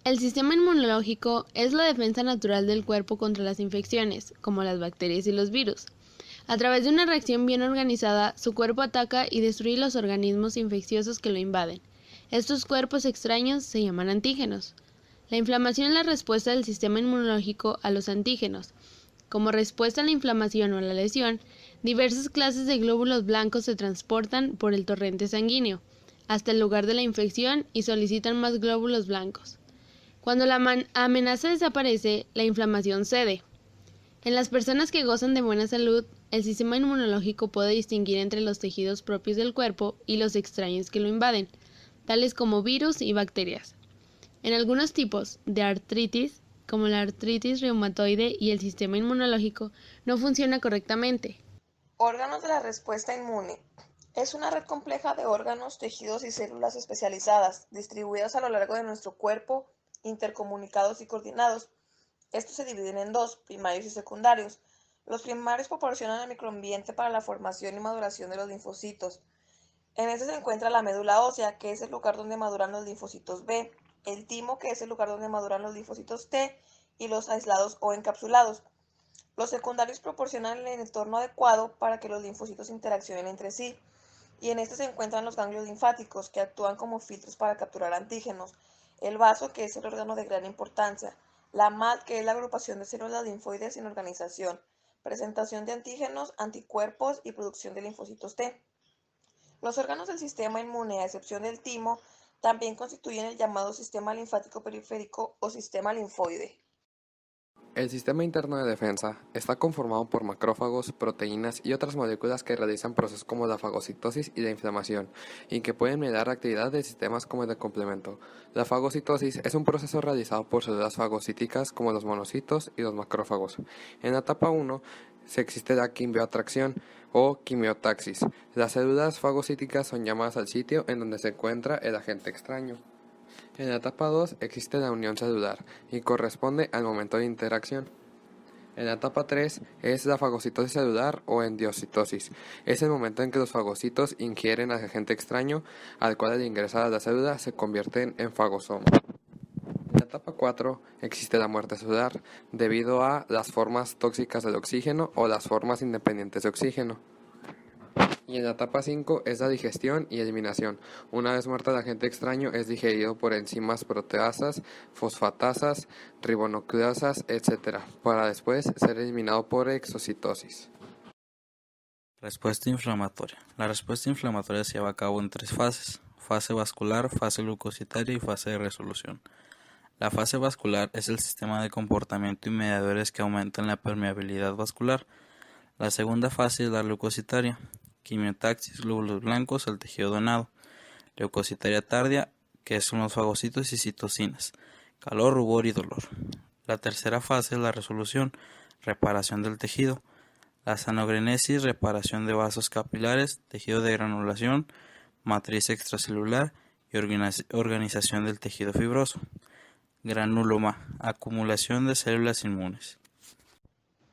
El sistema inmunológico es la defensa natural del cuerpo contra las infecciones, como las bacterias y los virus. A través de una reacción bien organizada, su cuerpo ataca y destruye los organismos infecciosos que lo invaden. Estos cuerpos extraños se llaman antígenos. La inflamación es la respuesta del sistema inmunológico a los antígenos. Como respuesta a la inflamación o a la lesión, diversas clases de glóbulos blancos se transportan por el torrente sanguíneo hasta el lugar de la infección y solicitan más glóbulos blancos. Cuando la amenaza desaparece, la inflamación cede. En las personas que gozan de buena salud, el sistema inmunológico puede distinguir entre los tejidos propios del cuerpo y los extraños que lo invaden, tales como virus y bacterias. En algunos tipos de artritis, como la artritis reumatoide y el sistema inmunológico, no funciona correctamente. Órganos de la respuesta inmune. Es una red compleja de órganos, tejidos y células especializadas, distribuidas a lo largo de nuestro cuerpo, intercomunicados y coordinados. Estos se dividen en dos, primarios y secundarios. Los primarios proporcionan el microambiente para la formación y maduración de los linfocitos. En este se encuentra la médula ósea, que es el lugar donde maduran los linfocitos B, el timo, que es el lugar donde maduran los linfocitos T, y los aislados o encapsulados. Los secundarios proporcionan el entorno adecuado para que los linfocitos interaccionen entre sí, y en este se encuentran los ganglios linfáticos, que actúan como filtros para capturar antígenos, el vaso, que es el órgano de gran importancia, la MAD, que es la agrupación de células linfoides en organización, presentación de antígenos, anticuerpos y producción de linfocitos T. Los órganos del sistema inmune, a excepción del timo, también constituyen el llamado sistema linfático periférico o sistema linfoide. El sistema interno de defensa está conformado por macrófagos, proteínas y otras moléculas que realizan procesos como la fagocitosis y la inflamación, y que pueden mediar la actividad de sistemas como el de complemento. La fagocitosis es un proceso realizado por células fagocíticas como los monocitos y los macrófagos. En la etapa 1 se existe la quimioatracción o quimiotaxis. Las células fagocíticas son llamadas al sitio en donde se encuentra el agente extraño. En la etapa 2 existe la unión celular y corresponde al momento de interacción. En la etapa 3 es la fagocitosis celular o endiocitosis. Es el momento en que los fagocitos ingieren al agente extraño, al cual al ingresar a la célula se convierten en fagosoma. En la etapa 4 existe la muerte celular, debido a las formas tóxicas del oxígeno o las formas independientes de oxígeno. Y en la etapa 5 es la digestión y eliminación. Una vez muerto el agente extraño es digerido por enzimas proteasas, fosfatasas, ribonucleasas, etc., para después ser eliminado por exocitosis. Respuesta inflamatoria. La respuesta inflamatoria se lleva a cabo en tres fases: fase vascular, fase glucositaria y fase de resolución. La fase vascular es el sistema de comportamiento y mediadores que aumentan la permeabilidad vascular. La segunda fase es la leucocitaria. Quimiotaxis, glóbulos blancos al tejido donado. Leucocitaria tardía, que son los fagocitos y citocinas. Calor, rubor y dolor. La tercera fase es la resolución, reparación del tejido. La sanogrenesis, reparación de vasos capilares, tejido de granulación, matriz extracelular y organización del tejido fibroso. Granuloma, acumulación de células inmunes.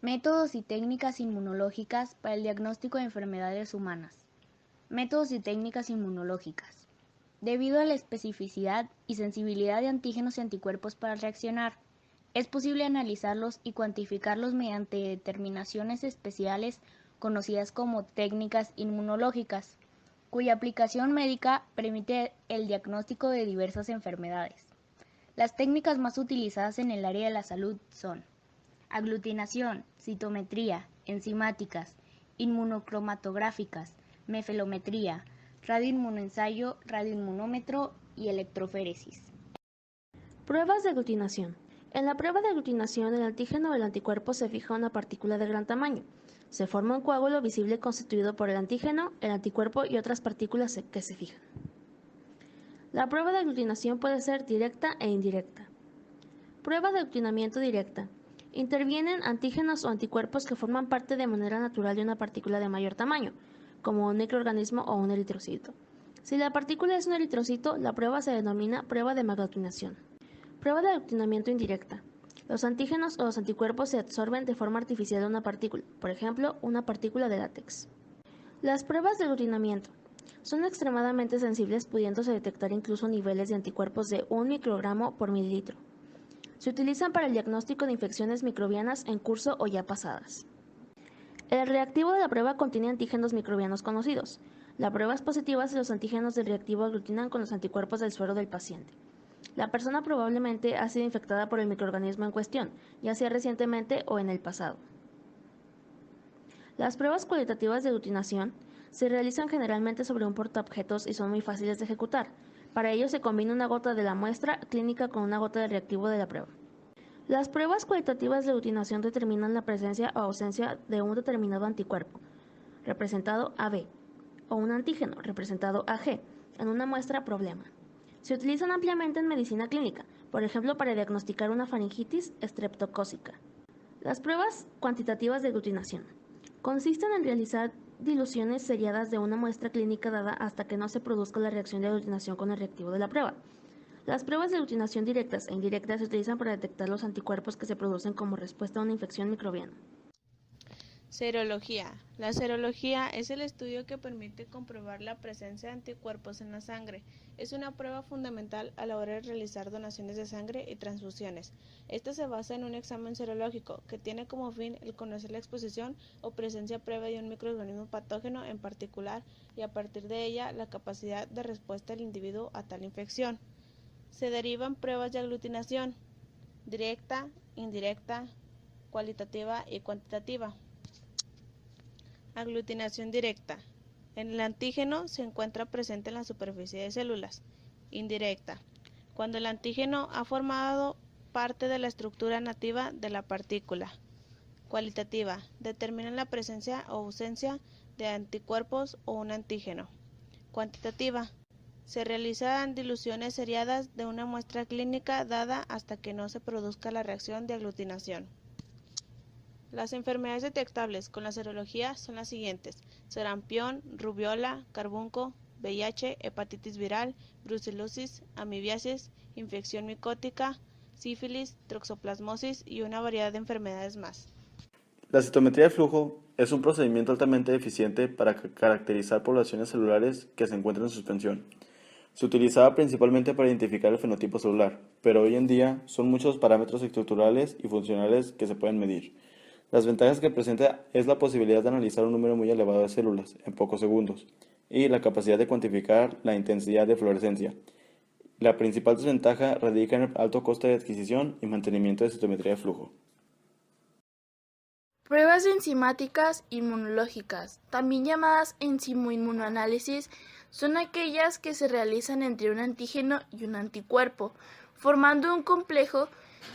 Métodos y técnicas inmunológicas para el diagnóstico de enfermedades humanas. Métodos y técnicas inmunológicas. Debido a la especificidad y sensibilidad de antígenos y anticuerpos para reaccionar, es posible analizarlos y cuantificarlos mediante determinaciones especiales conocidas como técnicas inmunológicas, cuya aplicación médica permite el diagnóstico de diversas enfermedades. Las técnicas más utilizadas en el área de la salud son aglutinación, citometría, enzimáticas, inmunocromatográficas, mefelometría, radioinmunoensayo, radioinmunómetro y electroforesis. Pruebas de aglutinación. En la prueba de aglutinación, el antígeno o el anticuerpo se fija a una partícula de gran tamaño. Se forma un coágulo visible constituido por el antígeno, el anticuerpo y otras partículas que se fijan. La prueba de aglutinación puede ser directa e indirecta. Prueba de aglutinamiento directa. Intervienen antígenos o anticuerpos que forman parte de manera natural de una partícula de mayor tamaño, como un microorganismo o un eritrocito. Si la partícula es un eritrocito, la prueba se denomina prueba de aglutinación. Prueba de aglutinamiento indirecta. Los antígenos o los anticuerpos se absorben de forma artificial de una partícula, por ejemplo, una partícula de látex. Las pruebas de aglutinamiento. Son extremadamente sensibles, pudiéndose detectar incluso niveles de anticuerpos de 1 microgramo por mililitro. Se utilizan para el diagnóstico de infecciones microbianas en curso o ya pasadas. El reactivo de la prueba contiene antígenos microbianos conocidos. La prueba es positiva si los antígenos del reactivo aglutinan con los anticuerpos del suero del paciente. La persona probablemente ha sido infectada por el microorganismo en cuestión, ya sea recientemente o en el pasado. Las pruebas cualitativas de aglutinación se realizan generalmente sobre un portaobjetos y son muy fáciles de ejecutar. Para ello se combina una gota de la muestra clínica con una gota del reactivo de la prueba. Las pruebas cualitativas de aglutinación determinan la presencia o ausencia de un determinado anticuerpo, representado AB, o un antígeno, representado AG, en una muestra problema. Se utilizan ampliamente en medicina clínica, por ejemplo para diagnosticar una faringitis estreptocócica. Las pruebas cuantitativas de aglutinación consisten en realizar diluciones seriadas de una muestra clínica dada hasta que no se produzca la reacción de aglutinación con el reactivo de la prueba. Las pruebas de aglutinación directas e indirectas se utilizan para detectar los anticuerpos que se producen como respuesta a una infección microbiana. Serología. La serología es el estudio que permite comprobar la presencia de anticuerpos en la sangre. Es una prueba fundamental a la hora de realizar donaciones de sangre y transfusiones. Esta se basa en un examen serológico que tiene como fin el conocer la exposición o presencia previa de un microorganismo patógeno en particular y a partir de ella la capacidad de respuesta del individuo a tal infección. Se derivan pruebas de aglutinación directa, indirecta, cualitativa y cuantitativa. Aglutinación directa. En el antígeno se encuentra presente en la superficie de células. Indirecta. Cuando el antígeno ha formado parte de la estructura nativa de la partícula. Cualitativa. Determina la presencia o ausencia de anticuerpos o un antígeno. Cuantitativa. Se realizan diluciones seriadas de una muestra clínica dada hasta que no se produzca la reacción de aglutinación. Las enfermedades detectables con la serología son las siguientes: sarampión, rubiola, carbunco, VIH, hepatitis viral, brucelosis, amibiasis, infección micótica, sífilis, toxoplasmosis y una variedad de enfermedades más. La citometría de flujo es un procedimiento altamente eficiente para caracterizar poblaciones celulares que se encuentran en suspensión. Se utilizaba principalmente para identificar el fenotipo celular, pero hoy en día son muchos parámetros estructurales y funcionales que se pueden medir. Las ventajas que presenta es la posibilidad de analizar un número muy elevado de células en pocos segundos y la capacidad de cuantificar la intensidad de fluorescencia. La principal desventaja radica en el alto coste de adquisición y mantenimiento de citometría de flujo. Pruebas enzimáticas inmunológicas, también llamadas enzimoinmunoanálisis, son aquellas que se realizan entre un antígeno y un anticuerpo, formando un complejo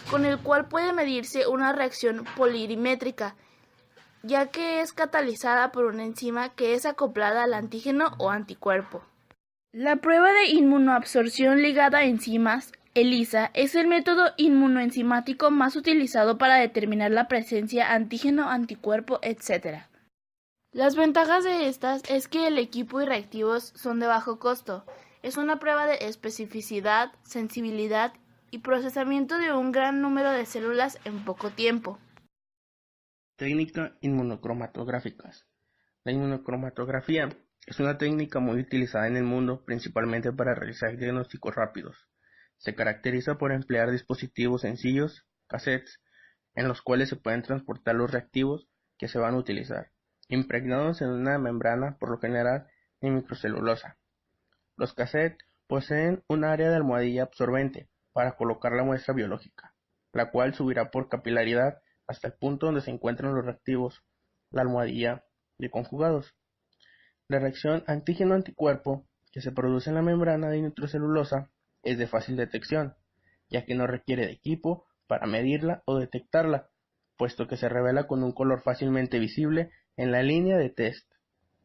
con el cual puede medirse una reacción polirimétrica, ya que es catalizada por una enzima que es acoplada al antígeno o anticuerpo. La prueba de inmunoabsorción ligada a enzimas, ELISA, es el método inmunoenzimático más utilizado para determinar la presencia antígeno, anticuerpo, etc. Las ventajas de estas es que el equipo y reactivos son de bajo costo. Es una prueba de especificidad, sensibilidad y procesamiento de un gran número de células en poco tiempo. Técnica inmunocromatográficas. La inmunocromatografía es una técnica muy utilizada en el mundo, principalmente para realizar diagnósticos rápidos. Se caracteriza por emplear dispositivos sencillos, cassettes, en los cuales se pueden transportar los reactivos que se van a utilizar, impregnados en una membrana, por lo general de microcelulosa. Los cassettes poseen un área de almohadilla absorbente para colocar la muestra biológica, la cual subirá por capilaridad hasta el punto donde se encuentran los reactivos, la almohadilla de conjugados. La reacción antígeno-anticuerpo que se produce en la membrana de nitrocelulosa es de fácil detección, ya que no requiere de equipo para medirla o detectarla, puesto que se revela con un color fácilmente visible en la línea de test.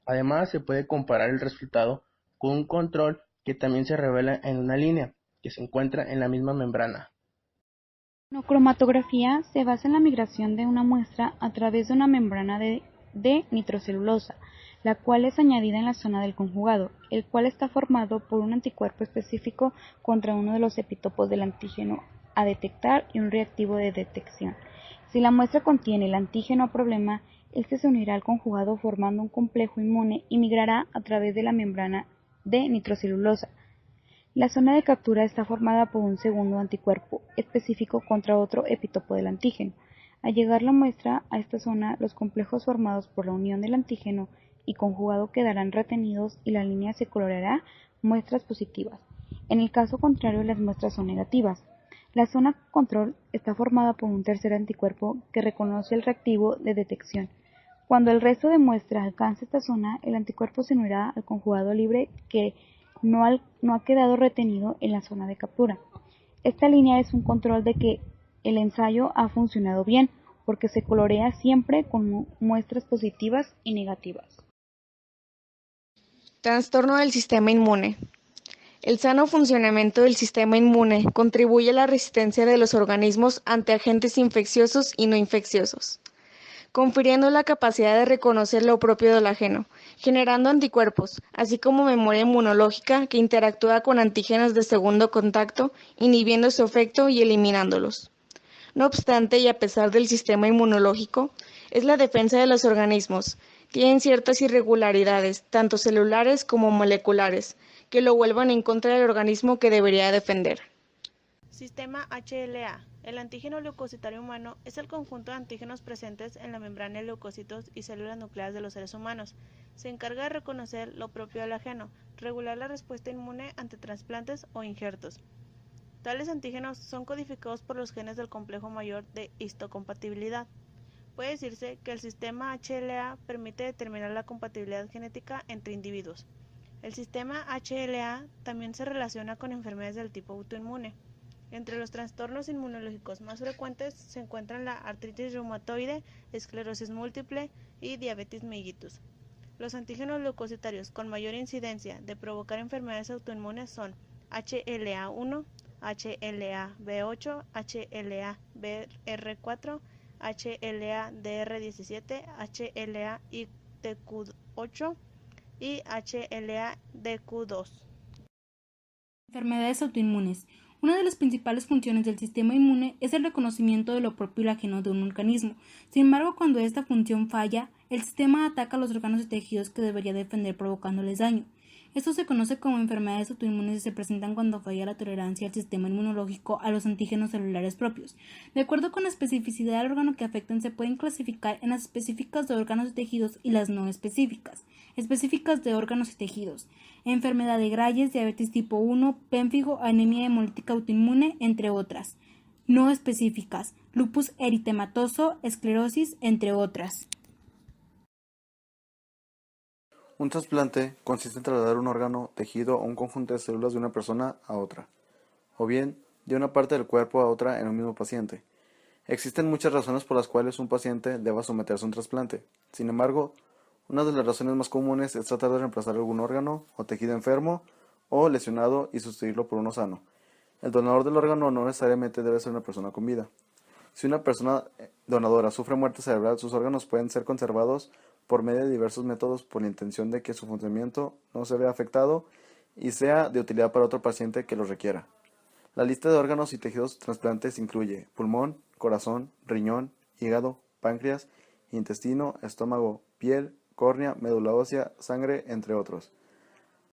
Además, se puede comparar el resultado con un control que también se revela en una línea que se encuentra en la misma membrana. La cromatografía se basa en la migración de una muestra a través de una membrana de nitrocelulosa, la cual es añadida en la zona del conjugado, el cual está formado por un anticuerpo específico contra uno de los epitopos del antígeno a detectar y un reactivo de detección. Si la muestra contiene el antígeno a problema, Este se unirá al conjugado formando un complejo inmune y migrará a través de la membrana de nitrocelulosa. La zona de captura está formada por un segundo anticuerpo específico contra otro epitopo del antígeno. Al llegar la muestra a esta zona, los complejos formados por la unión del antígeno y conjugado quedarán retenidos y la línea se coloreará muestras positivas. En el caso contrario, las muestras son negativas. La zona control está formada por un tercer anticuerpo que reconoce el reactivo de detección. Cuando el resto de muestra alcance esta zona, el anticuerpo se unirá al conjugado libre que no ha quedado retenido en la zona de captura. Esta línea es un control de que el ensayo ha funcionado bien, porque se colorea siempre con muestras positivas y negativas. Trastorno del sistema inmune. El sano funcionamiento del sistema inmune contribuye a la resistencia de los organismos ante agentes infecciosos y no infecciosos, confiriendo la capacidad de reconocer lo propio del ajeno, generando anticuerpos, así como memoria inmunológica que interactúa con antígenos de segundo contacto, inhibiendo su efecto y eliminándolos. No obstante, y a pesar del sistema inmunológico, es la defensa de los organismos. Tienen ciertas irregularidades, tanto celulares como moleculares, que lo vuelvan en contra del organismo que debería defender. Sistema HLA. El antígeno leucocitario humano es el conjunto de antígenos presentes en la membrana de leucocitos y células nucleares de los seres humanos. Se encarga de reconocer lo propio del ajeno, regular la respuesta inmune ante trasplantes o injertos. Tales antígenos son codificados por los genes del complejo mayor de histocompatibilidad. Puede decirse que el sistema HLA permite determinar la compatibilidad genética entre individuos. El sistema HLA también se relaciona con enfermedades del tipo autoinmune. Entre los trastornos inmunológicos más frecuentes se encuentran la artritis reumatoide, esclerosis múltiple y diabetes mellitus. Los antígenos leucocitarios con mayor incidencia de provocar enfermedades autoinmunes son HLA1, HLA-B8, HLA-BR4, HLA-DR17, HLA-ITQ8 y HLA-DQ2. Enfermedades autoinmunes. Una de las principales funciones del sistema inmune es el reconocimiento de lo propio y ajeno de un organismo. Sin embargo, cuando esta función falla, el sistema ataca a los órganos y tejidos que debería defender provocándoles daño. Esto se conoce como enfermedades autoinmunes y se presentan cuando falla la tolerancia del sistema inmunológico a los antígenos celulares propios. De acuerdo con la especificidad del órgano que afectan, se pueden clasificar en las específicas de órganos y tejidos y las no específicas. Específicas de órganos y tejidos: enfermedad de Graves, diabetes tipo 1, pénfigo, anemia hemolítica autoinmune, entre otras. No específicas: lupus eritematoso, esclerosis, entre otras. Un trasplante consiste en trasladar un órgano, tejido o un conjunto de células de una persona a otra, o bien de una parte del cuerpo a otra en un mismo paciente. Existen muchas razones por las cuales un paciente deba someterse a un trasplante. Sin embargo, una de las razones más comunes es tratar de reemplazar algún órgano o tejido enfermo o lesionado y sustituirlo por uno sano. El donador del órgano no necesariamente debe ser una persona con vida. Si una persona donadora sufre muerte cerebral, sus órganos pueden ser conservados por medio de diversos métodos con la intención de que su funcionamiento no se vea afectado y sea de utilidad para otro paciente que lo requiera. La lista de órganos y tejidos trasplantes incluye pulmón, corazón, riñón, hígado, páncreas, intestino, estómago, piel, córnea, médula ósea, sangre, entre otros.